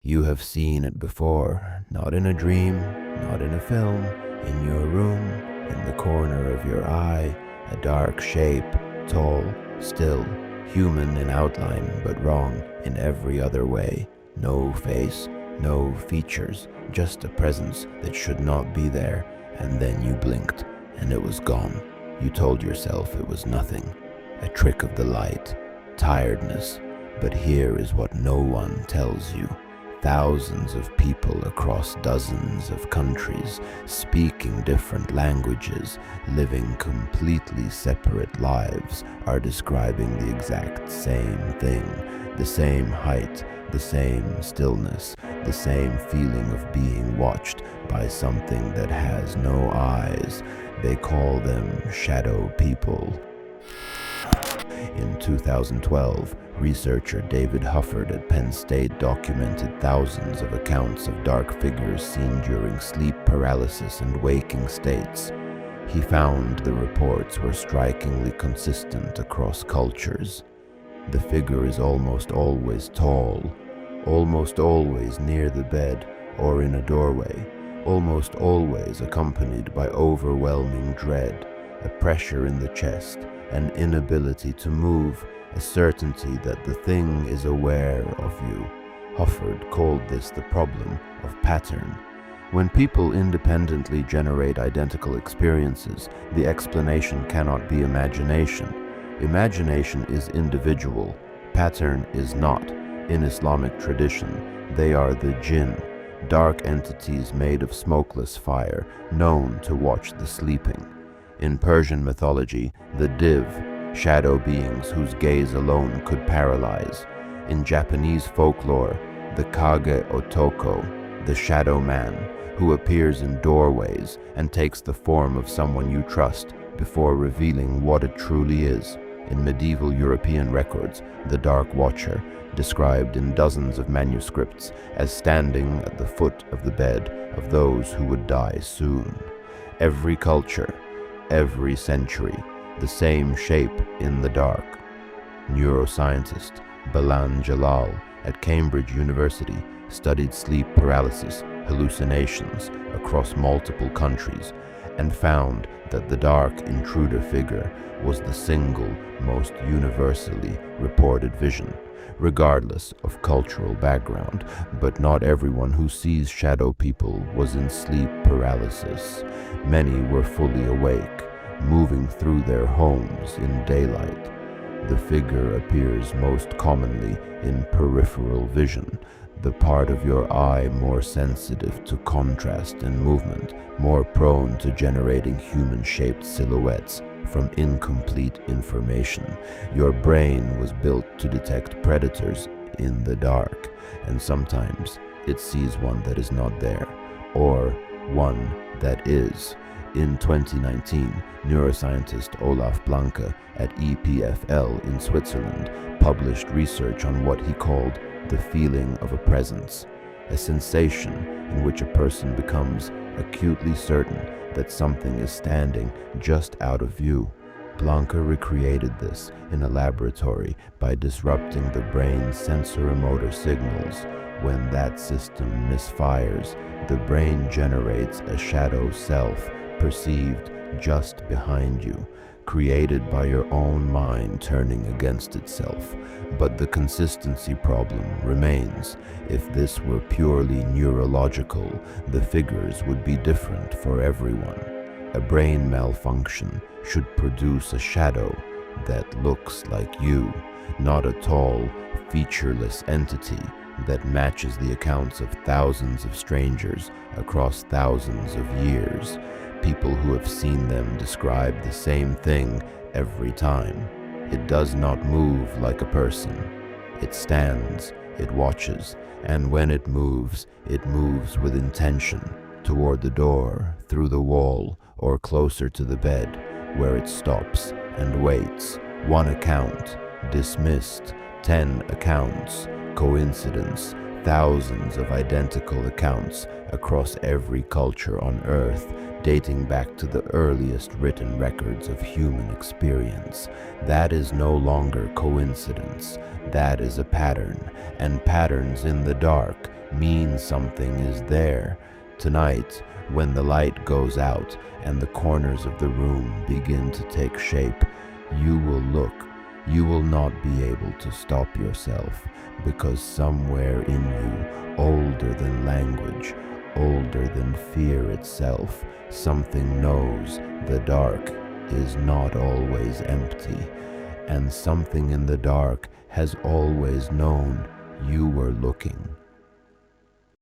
You have seen it before, not in a dream, not in a film, in your room, in the corner of your eye, a dark shape, tall, still, human in outline, but wrong in every other way. No face, no features, just a presence that should not be there, and then you blinked, and it was gone. You told yourself it was nothing, a trick of the light, tiredness, but here is what no one tells you. Thousands of people across dozens of countries, speaking different languages, living completely separate lives, are describing the exact same thing. The same height, the same stillness, the same feeling of being watched by something that has no eyes. They call them shadow people. In 2012, researcher David Hufford at Penn State documented thousands of accounts of dark figures seen during sleep paralysis and waking states. He found the reports were strikingly consistent across cultures. The figure is almost always tall, almost always near the bed or in a doorway, almost always accompanied by overwhelming dread, a pressure in the chest, an inability to move, a certainty that the thing is aware of you. Hufford called this the problem of pattern. When people independently generate identical experiences, the explanation cannot be imagination. Imagination is individual, pattern is not. In Islamic tradition, they are the jinn, dark entities made of smokeless fire, known to watch the sleeping. In Persian mythology, the Div, shadow beings whose gaze alone could paralyze. In Japanese folklore, the Kage-Otoko, the shadow man, who appears in doorways and takes the form of someone you trust before revealing what it truly is. In medieval European records, the Dark Watcher, described in dozens of manuscripts as standing at the foot of the bed of those who would die soon. Every culture, every century, the same shape in the dark. Neuroscientist Baland Jalal at Cambridge University studied sleep paralysis, hallucinations across multiple countries, and found that the dark intruder figure was the single most universally reported vision, regardless of cultural background. But not everyone who sees shadow people was in sleep paralysis. Many were fully awake, moving through their homes in daylight. The figure appears most commonly in peripheral vision, the part of your eye more sensitive to contrast and movement, more prone to generating human-shaped silhouettes from incomplete information. Your brain was built to detect predators in the dark, and sometimes it sees one that is not there, or one that is. In 2019, neuroscientist Olaf Blanke at EPFL in Switzerland published research on what he called the feeling of a presence, a sensation in which a person becomes acutely certain that something is standing just out of view. Blanke recreated this in a laboratory by disrupting the brain's sensorimotor signals. When that system misfires, the brain generates a shadow self perceived just behind you, created by your own mind turning against itself. But the consistency problem remains. If this were purely neurological, the figures would be different for everyone. A brain malfunction should produce a shadow that looks like you, not a tall, featureless entity that matches the accounts of thousands of strangers across thousands of years. People who have seen them describe the same thing every time. It does not move like a person. It stands, it watches, and when it moves with intention, toward the door, through the wall, or closer to the bed, where it stops and waits. One account, dismissed. 10 accounts, coincidence. Thousands of identical accounts across every culture on Earth, dating back to the earliest written records of human experience. That is no longer coincidence. That is a pattern, and patterns in the dark means something is there. Tonight, when the light goes out and the corners of the room begin to take shape, you will look. You will not be able to stop yourself, because somewhere in you, older than language, older than fear itself, something knows the dark is not always empty, and something in the dark has always known you were looking.